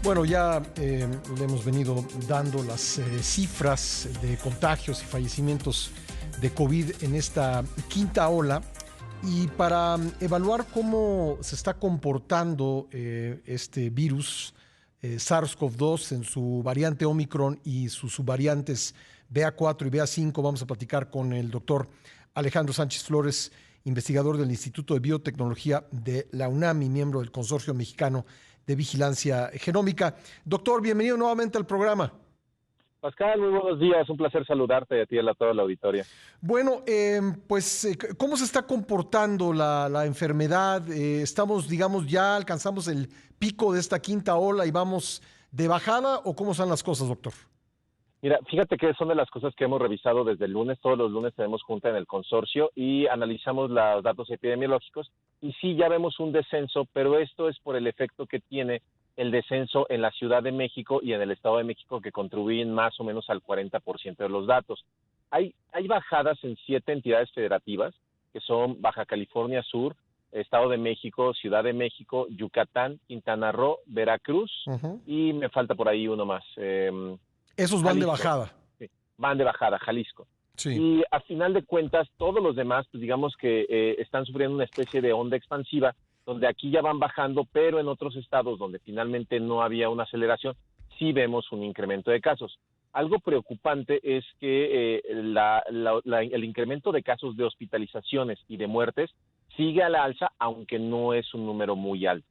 Bueno, ya le hemos venido dando las cifras de contagios y fallecimientos de COVID en esta quinta ola. Y para evaluar cómo se está comportando este virus SARS-CoV-2 en su variante Omicron y sus subvariantes BA4 y BA5, vamos a platicar con el doctor Alejandro Sánchez Flores, investigador del Instituto de Biotecnología de la UNAM y miembro del Consorcio Mexicano de Vigilancia Genómica. Doctor, bienvenido nuevamente al programa. Pascal, muy buenos días, un placer saludarte y a ti y a toda la auditoria. Bueno, ¿cómo se está comportando la enfermedad? ¿Estamos, digamos, ya alcanzamos el pico de esta quinta ola y vamos de bajada o cómo están las cosas, doctor? Mira, fíjate que son de las cosas que hemos revisado desde el lunes. Todos los lunes tenemos junta en el consorcio y analizamos los datos epidemiológicos y sí ya vemos un descenso, pero esto es por el efecto que tiene el descenso en la Ciudad de México y en el Estado de México, que contribuyen más o menos al 40% de los datos. Hay bajadas en 7 entidades federativas, que son Baja California Sur, Estado de México, Ciudad de México, Yucatán, Quintana Roo, Veracruz, y me falta por ahí uno más. Esos van de Jalisco. bajada. Sí, van de bajada, Jalisco. Sí. Y a final de cuentas, todos los demás, pues digamos que están sufriendo una especie de onda expansiva, donde aquí ya van bajando, pero en otros estados donde finalmente no había una aceleración, sí vemos un incremento de casos. Algo preocupante es que el incremento de casos de hospitalizaciones y de muertes sigue a la alza, aunque no es un número muy alto.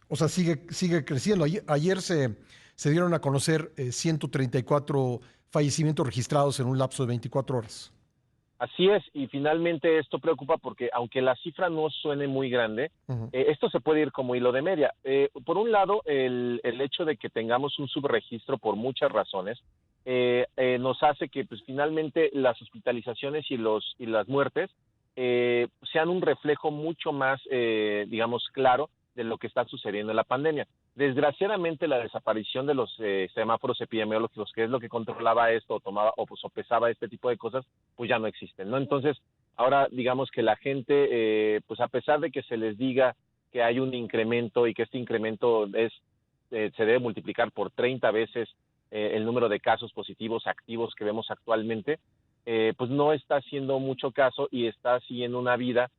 O sea, sigue creciendo. Ayer se dieron a conocer 134 fallecimientos registrados en un lapso de 24 horas. Así es, y finalmente esto preocupa porque aunque la cifra no suene muy grande, esto se puede ir como hilo de media. Por un lado, el hecho de que tengamos un subregistro por muchas razones nos hace que pues finalmente las hospitalizaciones y las muertes sean un reflejo mucho más, digamos, claro de lo que está sucediendo en la pandemia. Desgraciadamente, la desaparición de los semáforos epidemiológicos, que es lo que controlaba esto o tomaba o pesaba este tipo de cosas, pues ya no existen, ¿no? Entonces, ahora digamos que la gente, pues a pesar de que se les diga que hay un incremento y que este incremento se debe multiplicar por 30 veces el número de casos positivos activos que vemos actualmente, pues no está haciendo mucho caso y está siguiendo una vida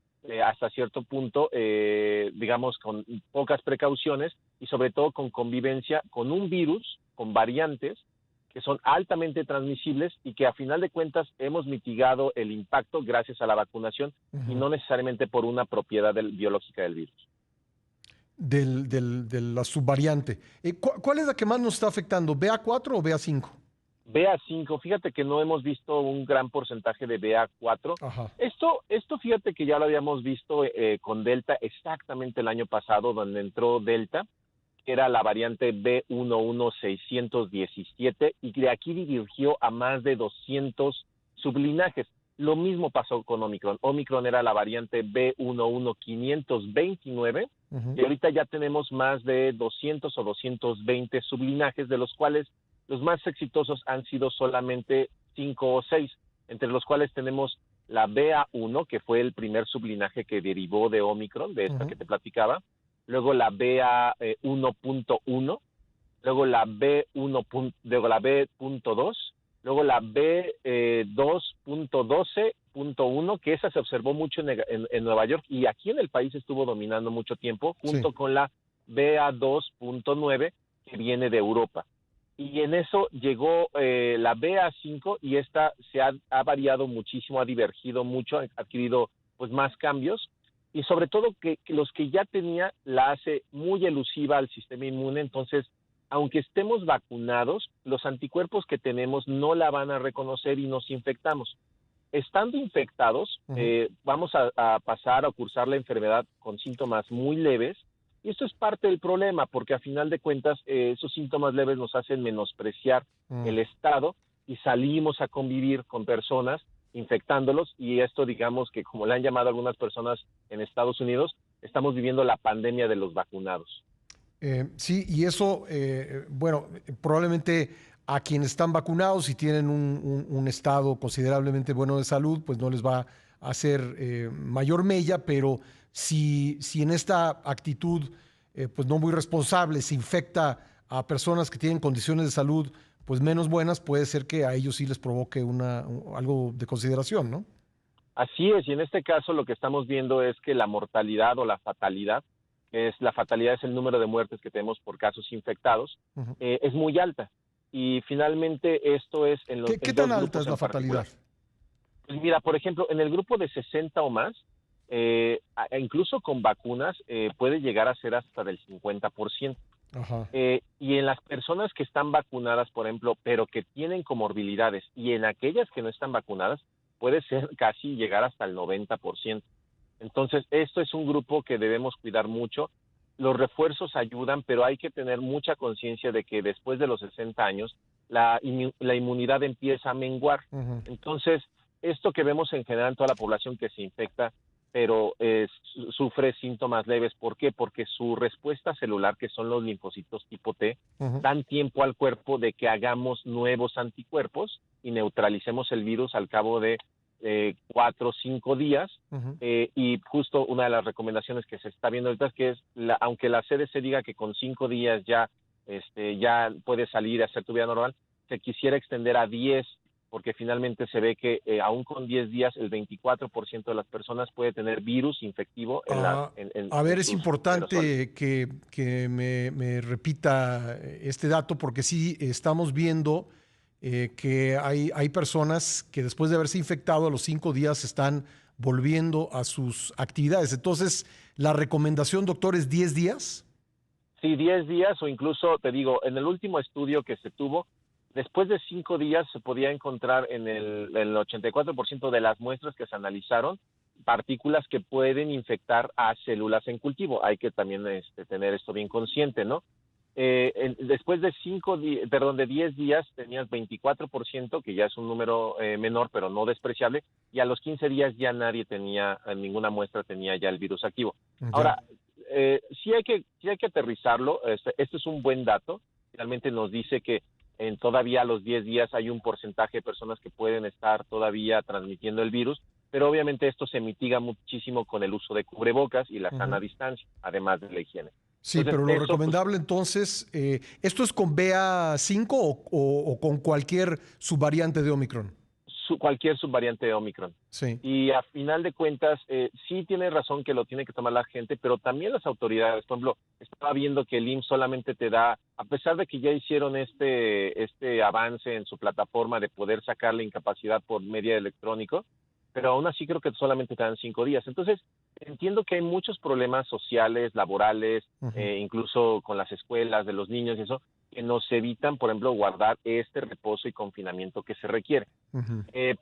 hasta cierto punto, digamos, con pocas precauciones y sobre todo con convivencia con un virus, con variantes que son altamente transmisibles y que a final de cuentas hemos mitigado el impacto gracias a la vacunación y no necesariamente por una propiedad biológica del virus. De la subvariante. ¿Cuál es la que más nos está afectando? ¿BA4 o BA5? BA5, fíjate que no hemos visto un gran porcentaje de BA4. Ajá. Esto fíjate que ya lo habíamos visto con Delta exactamente el año pasado, donde entró Delta, que era la variante B11617, y de aquí dirigió a más de 200 sublinajes. Lo mismo pasó con Omicron. Omicron era la variante B11529, y ahorita ya tenemos más de 200 o 220 sublinajes, de los cuales los más exitosos han sido solamente 5 o 6, entre los cuales tenemos la BA1, que fue el primer sublinaje que derivó de Omicron, de esta que te platicaba, luego la BA1.1, luego la B1, luego la B.2, luego la B2.12.1, que esa se observó mucho en Nueva York y aquí en el país estuvo dominando mucho tiempo, junto con la BA2.9, que viene de Europa. Y en eso llegó la BA5 y esta ha variado muchísimo, ha divergido mucho, ha adquirido pues más cambios y sobre todo que los que ya tenía la hace muy elusiva al sistema inmune. Entonces, aunque estemos vacunados, los anticuerpos que tenemos no la van a reconocer y nos infectamos. Estando infectados, vamos a pasar a cursar la enfermedad con síntomas muy leves. Y esto es parte del problema, porque a final de cuentas esos síntomas leves nos hacen menospreciar el estado y salimos a convivir con personas infectándolos, y esto digamos que, como le han llamado algunas personas en Estados Unidos, estamos viviendo la pandemia de los vacunados. Sí, y eso, bueno, probablemente a quienes están vacunados y tienen un estado considerablemente bueno de salud, pues no les va a hacer mayor mella, pero si en esta actitud pues no muy responsable, se infecta a personas que tienen condiciones de salud pues menos buenas, puede ser que a ellos sí les provoque algo de consideración, ¿no? Así es, y en este caso lo que estamos viendo es que la mortalidad o la fatalidad, la fatalidad es el número de muertes que tenemos por casos infectados, Uh-huh. es muy alta. Y finalmente esto es ¿Qué en tan dos alta es grupos la en fatalidad? particular. Pues mira, por ejemplo, en el grupo de 60 o más, incluso con vacunas, puede llegar a ser hasta del 50%. Ajá. Y en las personas que están vacunadas, por ejemplo, pero que tienen comorbilidades, y en aquellas que no están vacunadas, puede ser casi llegar hasta el 90%. Entonces, esto es un grupo que debemos cuidar mucho. Los refuerzos ayudan, pero hay que tener mucha conciencia de que después de los 60 años, la inmunidad empieza a menguar. Uh-huh. Entonces, esto que vemos en general en toda la población que se infecta, pero sufre síntomas leves. ¿Por qué? Porque su respuesta celular, que son los linfocitos tipo T, Uh-huh. dan tiempo al cuerpo de que hagamos nuevos anticuerpos y neutralicemos el virus al cabo de 4 o 5 días. Uh-huh. Y justo una de las recomendaciones que se está viendo ahorita es que aunque la CDC diga que con 5 días ya puedes salir a hacer tu vida normal, se quisiera extender a 10, porque finalmente se ve que aún con 10 días el 24% de las personas puede tener virus infectivo A ver, es sus aerosoles. importante que me repita este dato porque sí estamos viendo que hay personas que después de haberse infectado a los 5 días están volviendo a sus actividades. Entonces, la recomendación, doctor, es 10 días. Sí, 10 días o incluso, te digo, en el último estudio que se tuvo, después de 5 días se podía encontrar en el 84% de las muestras que se analizaron partículas que pueden infectar a células en cultivo. Hay que también tener esto bien consciente, ¿no? Después de 10 días tenías 24%, que ya es un número menor, pero no despreciable, y a los 15 días ya ninguna muestra tenía ya el virus activo. Ya. Ahora, sí hay que aterrizarlo. Este es un buen dato. Realmente nos dice que todavía a los 10 días hay un porcentaje de personas que pueden estar todavía transmitiendo el virus, pero obviamente esto se mitiga muchísimo con el uso de cubrebocas y la sana distancia, además de la higiene. Sí, Entonces, pero lo eso, recomendable entonces, ¿esto es con BA5 o con cualquier subvariante de Omicron? Cualquier subvariante de Omicron. Sí. Y a final de cuentas, sí tiene razón que lo tiene que tomar la gente, pero también las autoridades. Por ejemplo, estaba viendo que el IMSS solamente te da, a pesar de que ya hicieron este avance en su plataforma de poder sacar la incapacidad por medio electrónico, pero aún así creo que solamente te dan 5 días. Entonces, entiendo que hay muchos problemas sociales, laborales, incluso con las escuelas de los niños y eso, que nos evitan, por ejemplo, guardar este reposo y confinamiento que se requiere.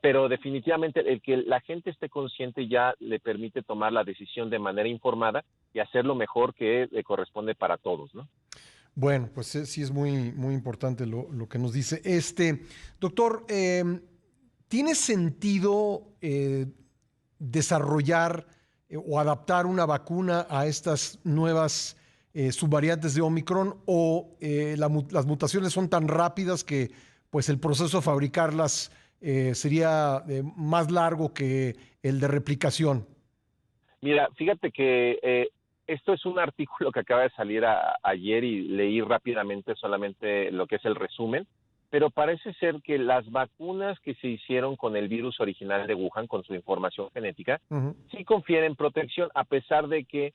Pero definitivamente el que la gente esté consciente ya le permite tomar la decisión de manera informada y hacer lo mejor que le corresponde para todos, ¿no? Bueno, pues sí es muy, muy importante lo que nos dice. Doctor, ¿tiene sentido desarrollar o adaptar una vacuna a estas nuevas subvariantes de Omicron o las mutaciones son tan rápidas que pues el proceso de fabricarlas sería más largo que el de replicación? Mira, fíjate que esto es un artículo que acaba de salir ayer y leí rápidamente solamente lo que es el resumen, pero parece ser que las vacunas que se hicieron con el virus original de Wuhan, con su información genética, sí confieren protección a pesar de que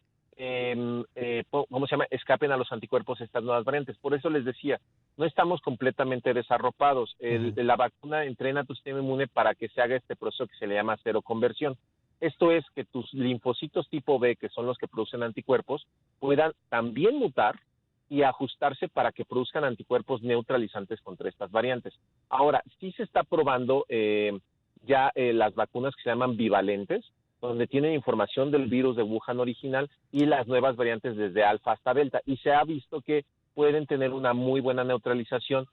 escapen a los anticuerpos estas nuevas variantes. Por eso les decía, no estamos completamente desarropados. La vacuna entrena tu sistema inmune para que se haga este proceso que se le llama seroconversión. Esto es que tus linfocitos tipo B, que son los que producen anticuerpos, puedan también mutar y ajustarse para que produzcan anticuerpos neutralizantes contra estas variantes. Ahora, sí se está probando las vacunas que se llaman bivalentes, donde tienen información del virus de Wuhan original y las nuevas variantes desde alfa hasta delta. Y se ha visto que pueden tener una muy buena neutralización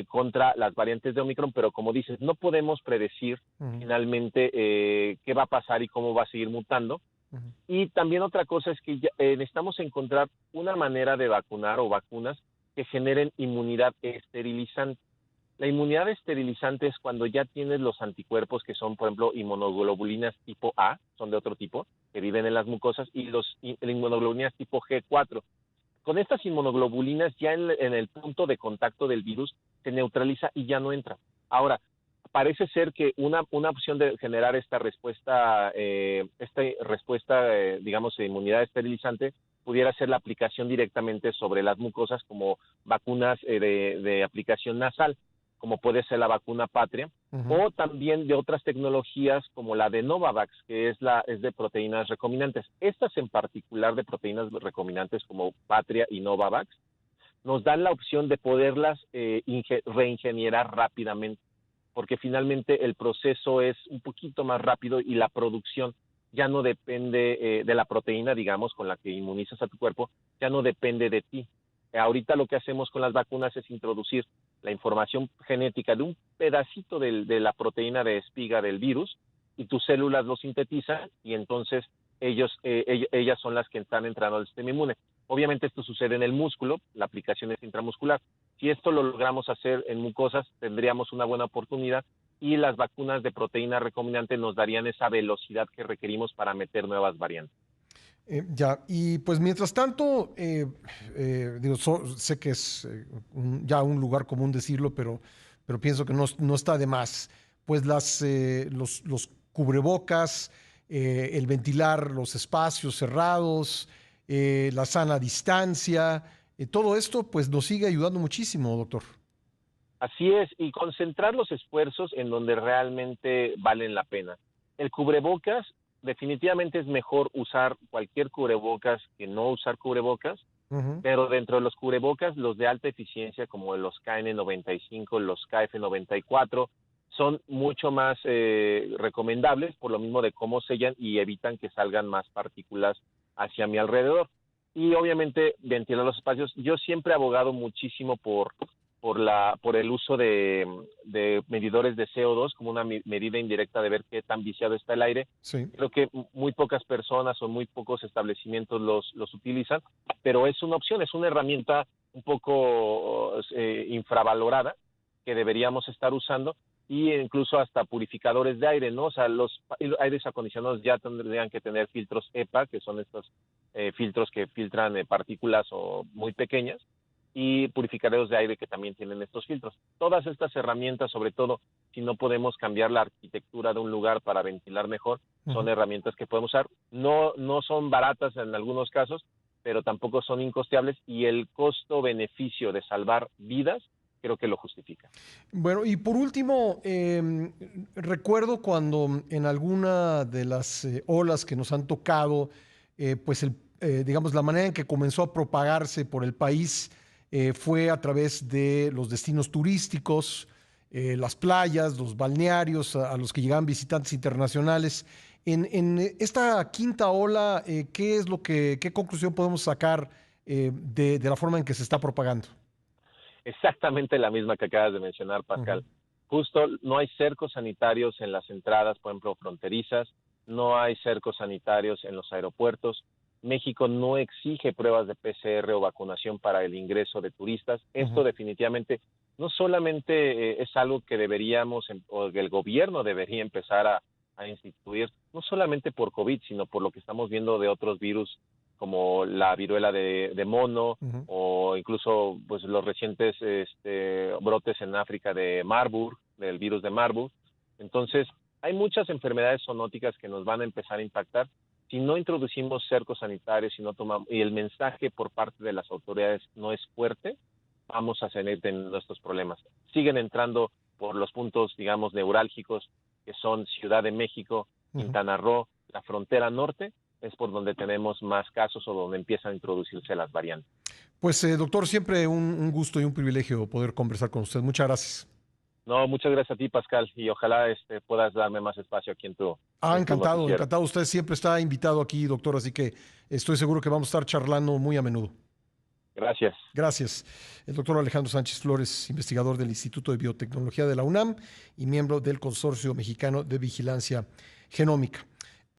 contra las variantes de Omicron, pero como dices, no podemos predecir finalmente qué va a pasar y cómo va a seguir mutando. Y también otra cosa es que necesitamos encontrar una manera de vacunar o vacunas que generen inmunidad esterilizante. La inmunidad esterilizante es cuando ya tienes los anticuerpos que son, por ejemplo, inmunoglobulinas tipo A, son de otro tipo, que viven en las mucosas, y las inmunoglobulinas tipo G4 Con estas inmunoglobulinas ya en el punto de contacto del virus se neutraliza y ya no entra. Ahora, parece ser que una opción de generar esta respuesta, digamos, de inmunidad esterilizante, pudiera ser la aplicación directamente sobre las mucosas como vacunas de aplicación nasal, como puede ser la vacuna Patria, o también de otras tecnologías como la de Novavax, que es de proteínas recombinantes. Estas en particular de proteínas recombinantes como Patria y Novavax, nos dan la opción de poderlas reingenierar rápidamente, porque finalmente el proceso es un poquito más rápido y la producción ya no depende de la proteína, digamos, con la que inmunizas a tu cuerpo, ya no depende de ti. Ahorita lo que hacemos con las vacunas es introducir la información genética de un pedacito de la proteína de espiga del virus y tus células lo sintetizan y entonces ellas son las que están entrando al sistema inmune. Obviamente esto sucede en el músculo, la aplicación es intramuscular. Si esto lo logramos hacer en mucosas, tendríamos una buena oportunidad y las vacunas de proteína recombinante nos darían esa velocidad que requerimos para meter nuevas variantes. Ya, y pues mientras tanto, sé que es ya un lugar común decirlo, pero pienso que no está de más. Pues los cubrebocas, el ventilar los espacios cerrados, la sana distancia, todo esto pues nos sigue ayudando muchísimo, doctor. Así es, y concentrar los esfuerzos en donde realmente valen la pena. El cubrebocas, definitivamente es mejor usar cualquier cubrebocas que no usar cubrebocas, pero dentro de los cubrebocas, los de alta eficiencia como los KN95, los KF94, son mucho más recomendables por lo mismo de cómo sellan y evitan que salgan más partículas hacia mi alrededor. Y obviamente ventilar los espacios. Yo siempre he abogado muchísimo por el uso de medidores de CO2 como una medida indirecta de ver qué tan viciado está el aire. Sí. Creo que muy pocas personas o muy pocos establecimientos los utilizan, pero es una opción, es una herramienta un poco infravalorada que deberíamos estar usando, y incluso hasta purificadores de aire, ¿no? O sea, los aires acondicionados ya tendrían que tener filtros EPA, que son estos filtros que filtran partículas o muy pequeñas, y purificadores de aire que también tienen estos filtros. Todas estas herramientas, sobre todo si no podemos cambiar la arquitectura de un lugar para ventilar mejor, son herramientas que podemos usar. No son baratas en algunos casos, pero tampoco son incosteables, y el costo-beneficio de salvar vidas creo que lo justifica. Bueno, y por último, recuerdo cuando en alguna de las olas que nos han tocado, pues digamos, la manera en que comenzó a propagarse por el país fue a través de los destinos turísticos, las playas, los balnearios a los que llegaban visitantes internacionales. En esta quinta ola, ¿qué conclusión podemos sacar de la forma en que se está propagando? Exactamente la misma que acabas de mencionar, Pascal. Justo no hay cercos sanitarios en las entradas, por ejemplo, fronterizas, no hay cercos sanitarios en los aeropuertos. México no exige pruebas de PCR o vacunación para el ingreso de turistas. Esto definitivamente no solamente es algo que deberíamos, o que el gobierno debería empezar a instituir, no solamente por COVID, sino por lo que estamos viendo de otros virus como la viruela de mono, o incluso pues los recientes brotes en África de Marburg, del virus de Marburg. Entonces, hay muchas enfermedades zoonóticas que nos van a empezar a impactar si no introducimos cercos sanitarios, si no tomamos, y el mensaje por parte de las autoridades no es fuerte, vamos a tener nuestros problemas. Siguen entrando por los puntos, digamos, neurálgicos, que son Ciudad de México, Quintana Roo, la frontera norte, es por donde tenemos más casos o donde empiezan a introducirse las variantes. Pues, doctor, siempre un gusto y un privilegio poder conversar con usted. Muchas gracias. No, muchas gracias a ti, Pascal, y ojalá puedas darme más espacio aquí en tu encantado. noticiero. Encantado. Usted siempre está invitado aquí, doctor, así que estoy seguro que vamos a estar charlando muy a menudo. Gracias. Gracias. El doctor Alejandro Sánchez Flores, investigador del Instituto de Biotecnología de la UNAM y miembro del Consorcio Mexicano de Vigilancia Genómica.